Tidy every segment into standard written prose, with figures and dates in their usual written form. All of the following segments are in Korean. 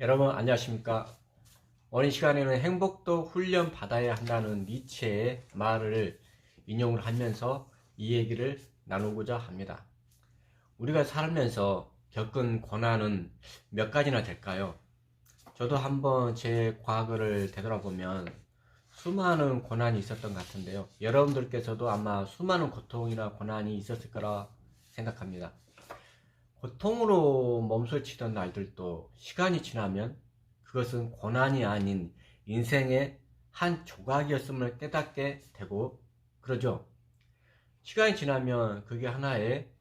여러분 안녕하십니까? 오늘 시간에는 행복도 훈련 받아야 한다는 니체의 말을 인용을 하면서 이 얘기를 나누고자 합니다. 우리가 살면서 겪은 고난은 몇 가지나 될까요? 저도 한번 제 과거를 되돌아보면 수많은 고난이 있었던 것 같은데요. 여러분들께서도 아마 수많은 고통이나 고난이 있었을 거라 생각합니다. 고통으로 몸서치던 날들도 시간이 지나면 그것은 고난이 아닌 인생의 한 조각이었음을 깨닫게 되고 그러죠. 시간이 지나면 그게 하나의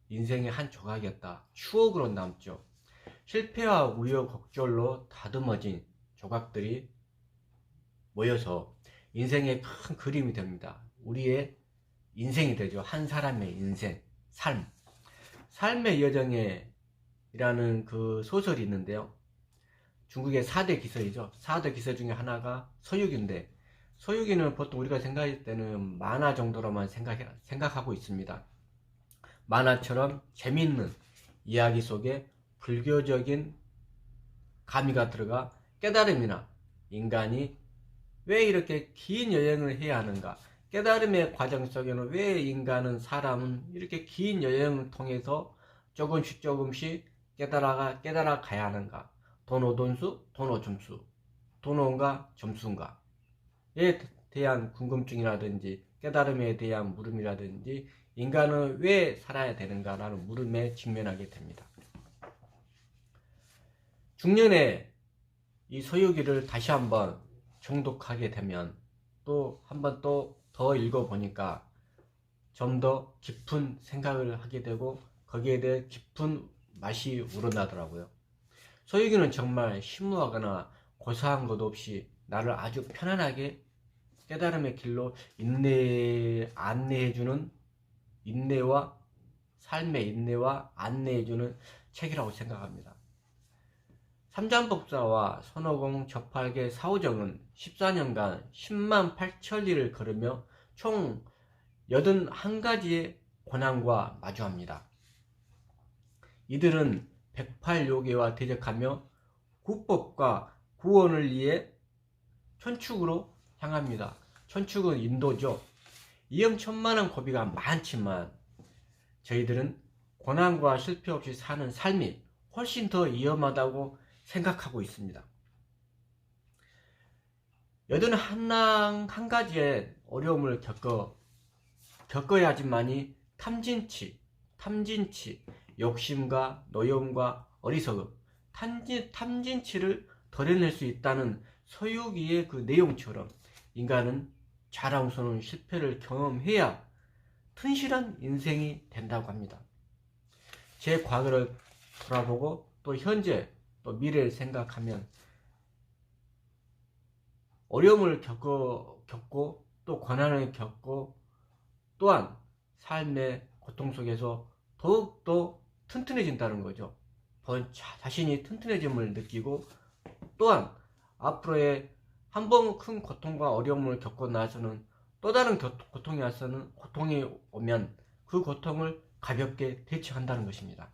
인생의 한 조각이었다. 추억으로 남죠. 실패와 우여곡절로 다듬어진 조각들이 모여서 인생의 큰 그림이 됩니다. 우리의 인생이 되죠. 한 사람의 인생, 삶. 삶의 여정에 이라는 그 소설이 있는데요. 중국의 4대 기서이죠. 4대 기서 중에 하나가 서유기인데, 서유기는 보통 우리가 생각할 때는 만화 정도로만 생각하고 있습니다. 만화처럼 재밌는 이야기 속에 불교적인 가미가 들어가 깨달음이나 인간이 왜 이렇게 긴 여행을 해야 하는가, 깨달음의 과정 속에는 왜 인간은, 사람은 이렇게 긴 여행을 통해서 조금씩 깨달아 가야 하는가, 돈오돈수, 돈오점수, 돈오인가 점수인가에 대한 궁금증이라든지 깨달음에 대한 물음이라든지 인간은 왜 살아야 되는가라는 물음에 직면하게 됩니다. 중년에 이 서유기를 다시 한번 정독하게 되면 또 한번 또 더 읽어보니까 좀 더 깊은 생각을 하게 되고 거기에 대해 깊은 맛이 우러나더라고요. 서유기는 정말 심오하거나 고사한 것 없이 나를 아주 편안하게 깨달음의 길로 안내해주는, 인내와 삶의 인내와 안내해주는 책이라고 생각합니다. 삼장법사와 손오공 접할계 사오정은 14년간 10만 8천리를 걸으며 총 81가지의 고난과 마주합니다. 이들은 108요괴와 대적하며 구법과 구원을 위해 천축으로 향합니다. 천축은 인도죠. 위험천만한 고비가 많지만 저희들은 고난과 실패 없이 사는 삶이 훨씬 더 위험하다고 생각하고 있습니다. 81가지의 어려움을 겪어야지만이 탐진치, 욕심과 노여움과 어리석음, 탐진치를 덜어낼 수 있다는 서유기의 그 내용처럼 인간은 자랑스러운 실패를 경험해야 튼실한 인생이 된다고 합니다. 제 과거를 돌아보고 또 현재 또 미래를 생각하면 어려움을 겪고 또 고난을 겪고 또한 삶의 고통 속에서 더욱더 튼튼해진다는 거죠. 자신이 튼튼해짐을 느끼고 또한 앞으로의 한 번 큰 고통과 어려움을 겪고 나서는 또 다른 고통이 오면 그 고통을 가볍게 대처한다는 것입니다.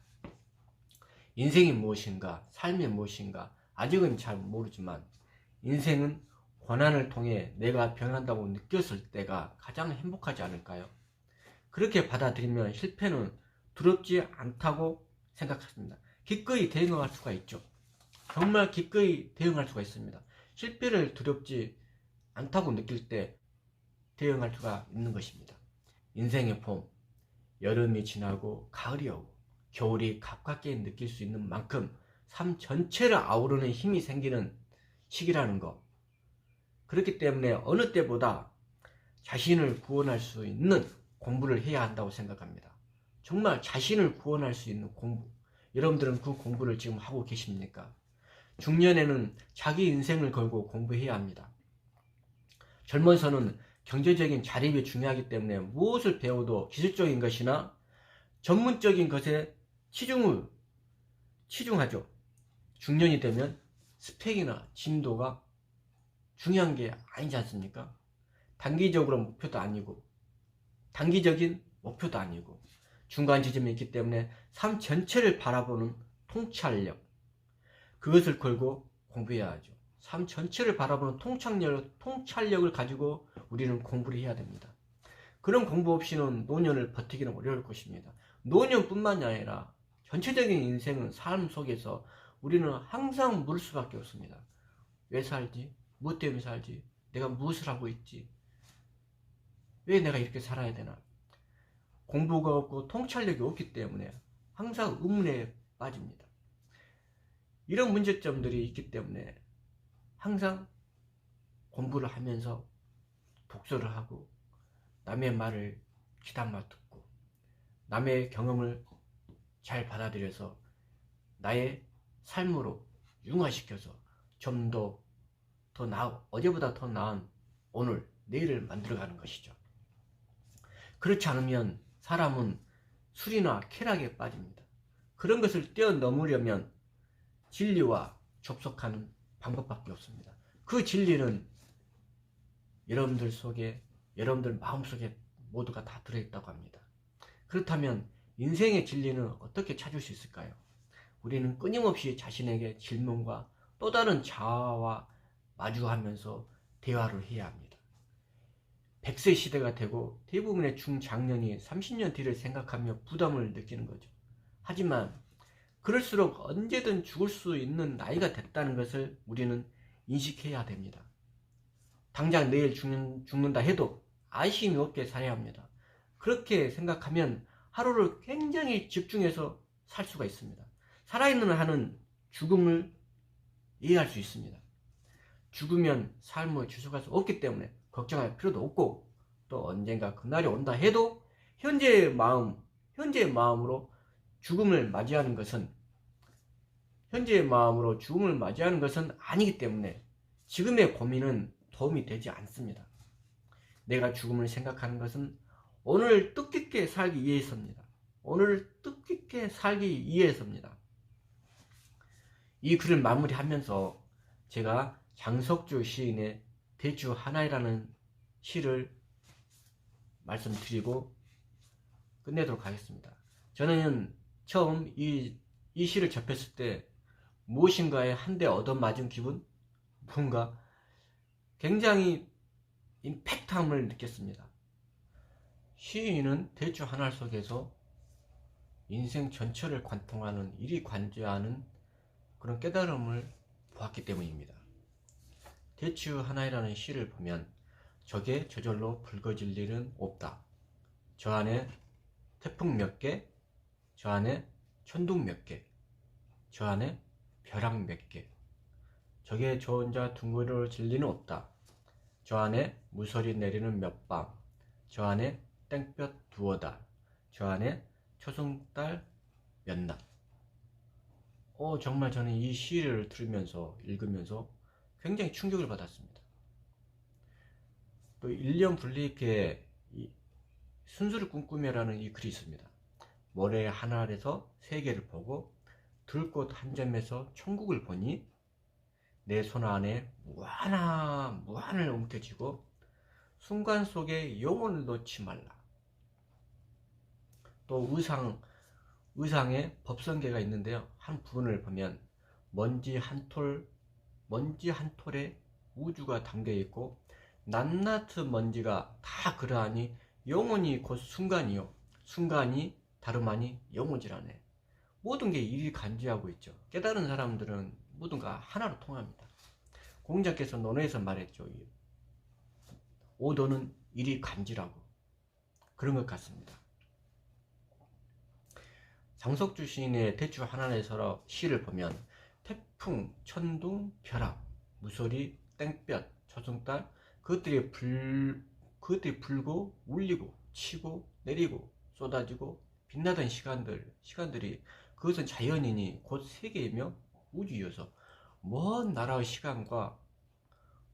인생이 무엇인가, 삶이 무엇인가 아직은 잘 모르지만 인생은 고난을 통해 내가 변한다고 느꼈을 때가 가장 행복하지 않을까요? 그렇게 받아들이면 실패는 두렵지 않다고 생각합니다. 기꺼이 대응할 수가 있죠. 정말 기꺼이 대응할 수가 있습니다. 실패를 두렵지 않다고 느낄 때 대응할 수가 있는 것입니다. 인생의 봄, 여름이 지나고 가을이 오고 겨울이 가깝게 느낄 수 있는 만큼 삶 전체를 아우르는 힘이 생기는 시기라는 것. 그렇기 때문에 어느 때보다 자신을 구원할 수 있는 공부를 해야 한다고 생각합니다. 정말 자신을 구원할 수 있는 공부. 여러분들은 그 공부를 지금 하고 계십니까? 중년에는 자기 인생을 걸고 공부해야 합니다. 젊어서는 경제적인 자립이 중요하기 때문에 무엇을 배워도 기술적인 것이나 전문적인 것에 치중하죠. 중년이 되면 스펙이나 진도가 중요한 게 아니지 않습니까? 단기적인 목표도 아니고 중간 지점이 있기 때문에 삶 전체를 바라보는 통찰력, 그것을 걸고 공부해야 하죠. 삶 전체를 바라보는 통찰력을 가지고 우리는 공부를 해야 됩니다. 그런 공부 없이는 노년을 버티기는 어려울 것입니다. 노년뿐만이 아니라 전체적인 인생은 삶 속에서 우리는 항상 물을 수밖에 없습니다. 왜 살지? 무엇 때문에 살지? 내가 무엇을 하고 있지? 왜 내가 이렇게 살아야 되나? 공부가 없고 통찰력이 없기 때문에 항상 의문에 빠집니다. 이런 문제점들이 있기 때문에 항상 공부를 하면서 독서를 하고 남의 말을 귀담아 듣고 남의 경험을 잘 받아들여서 나의 삶으로 융화시켜서 좀 더 어제보다 더 나은 오늘, 내일을 만들어가는 것이죠. 그렇지 않으면 사람은 술이나 쾌락에 빠집니다. 그런 것을 뛰어넘으려면 진리와 접속하는 방법밖에 없습니다. 그 진리는 여러분들 속에, 여러분들 마음속에 모두가 다 들어있다고 합니다. 그렇다면 인생의 진리는 어떻게 찾을 수 있을까요? 우리는 끊임없이 자신에게 질문과 또 다른 자아와 마주하면서 대화를 해야 합니다. 100세 시대가 되고 대부분의 중장년이 30년 뒤를 생각하며 부담을 느끼는 거죠. 하지만 그럴수록 언제든 죽을 수 있는 나이가 됐다는 것을 우리는 인식해야 됩니다. 당장 내일 죽는다 해도 아쉬움이 없게 살아야 합니다. 그렇게 생각하면 하루를 굉장히 집중해서 살 수가 있습니다. 살아있는 한은 죽음을 이해할 수 있습니다. 죽으면 삶의 주소가 없기 때문에 걱정할 필요도 없고, 또 언젠가 그날이 온다 해도 현재의 마음으로 죽음을 맞이하는 것은 아니기 때문에 지금의 고민은 도움이 되지 않습니다. 내가 죽음을 생각하는 것은 오늘 뜻깊게 살기 위해서입니다. 이 글을 마무리하면서 제가 장석주 시인의 대추 하나이라는 시를 말씀드리고 끝내도록 하겠습니다. 저는 처음 이 시를 접했을 때 무엇인가에 한 대 얻어맞은 기분? 뭔가 굉장히 임팩트함을 느꼈습니다. 시인은 대추 하나 속에서 인생 전체를 관통하는, 일이 관조하는 그런 깨달음을 보았기 때문입니다. 대추 하나이라는 시를 보면 적에 저절로 붉어질 일은 없다. 저 안에 태풍 몇 개, 저 안에 천둥 몇 개, 저 안에 벼락 몇 개, 적에 저 혼자 둥그러질 리는 없다. 저 안에 무설이 내리는 몇 밤, 저 안에 땡볕 두어 달, 저 안에 초승달 몇 낮. 정말 저는 이 시를 읽으면서 굉장히 충격을 받았습니다. 또 1년 분리케 순수를 꿈꾸며라는 이 글이 있습니다. 모래 한 알에서 세계를 보고 들꽃 한 점에서 천국을 보니 내 손 안에 무한을 움켜쥐고 순간 속에 영혼을 놓지 말라. 또 의상에 법성계가 있는데요. 한 부분을 보면 먼지 한 톨에 우주가 담겨 있고 낱낱은 먼지가 다 그러하니 영혼이 곧 순간이요, 순간이 다름 아니 영혼이라네. 모든 게 일이 간주하고 있죠. 깨달은 사람들은 모든가 하나로 통합니다. 공자께서 논어에서 말했죠. 오도는 일이 간지라고. 그런 것 같습니다. 장석주 시인의 대추 하나에서 시를 보면 태풍, 천둥, 벼락, 무소리, 땡볕, 초승달, 그것들이 불고 울리고 치고 내리고 쏟아지고 빛나던 시간들이 그것은 자연이니 곧 세계이며 우주이어서 먼 나라의 시간과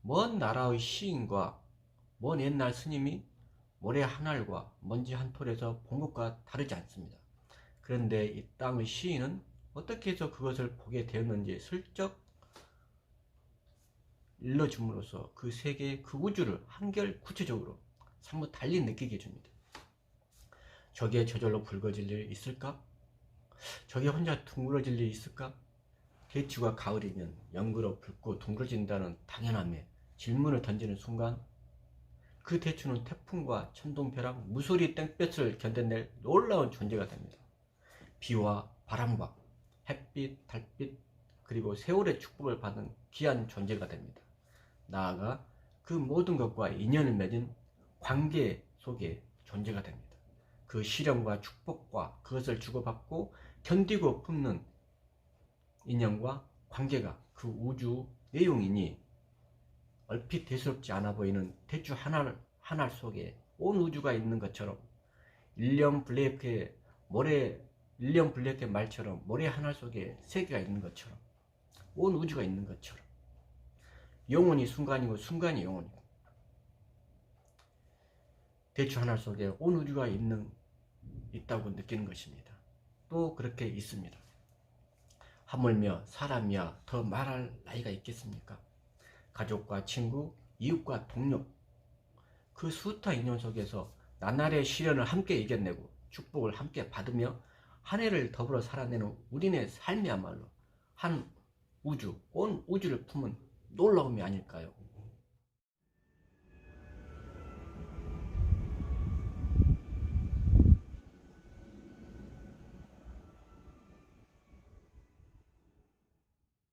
먼 나라의 시인과 먼 옛날 스님이 모래 한 알과 먼지 한 톨에서 본 것과 다르지 않습니다. 그런데 이 땅의 시인은 어떻게 해서 그것을 보게 되었는지 슬쩍 일러줌으로써 그 세계, 그 우주를 한결 구체적으로 사뭇 달리 느끼게 해줍니다. 저게 저절로 붉어질 일 있을까? 저게 혼자 둥그러질 일 있을까? 대추가 가을이면 연그러 붉고 둥그러진다는 당연함에 질문을 던지는 순간 그 대추는 태풍과 천둥벼락, 무소리 땡볕을 견뎌낼 놀라운 존재가 됩니다. 비와 바람과 햇빛, 달빛, 그리고 세월의 축복을 받은 귀한 존재가 됩니다. 나아가 그 모든 것과 인연을 맺은 관계 속의 존재가 됩니다. 그 시련과 축복과 그것을 주고받고 견디고 품는 인연과 관계가 그 우주 내용이니 얼핏 대수롭지 않아 보이는 대추 하나 속에 온 우주가 있는 것처럼 윌리엄 블레이크의 말처럼 모래 하나 속에 세계가 있는 것처럼 온 우주가 있는 것처럼 영혼이 순간이고 순간이 영혼이고 대추 하나 속에 온 우주가 있다고 느끼는 것입니다. 또 그렇게 있습니다. 하물며 사람이야 더 말할 나이가 있겠습니까? 가족과 친구, 이웃과 동료, 그 숱한 인연 속에서 나날의 시련을 함께 이겨내고 축복을 함께 받으며 한 해를 더불어 살아내는 우리네 삶이야말로 한 우주, 온 우주를 품은 놀라움이 아닐까요?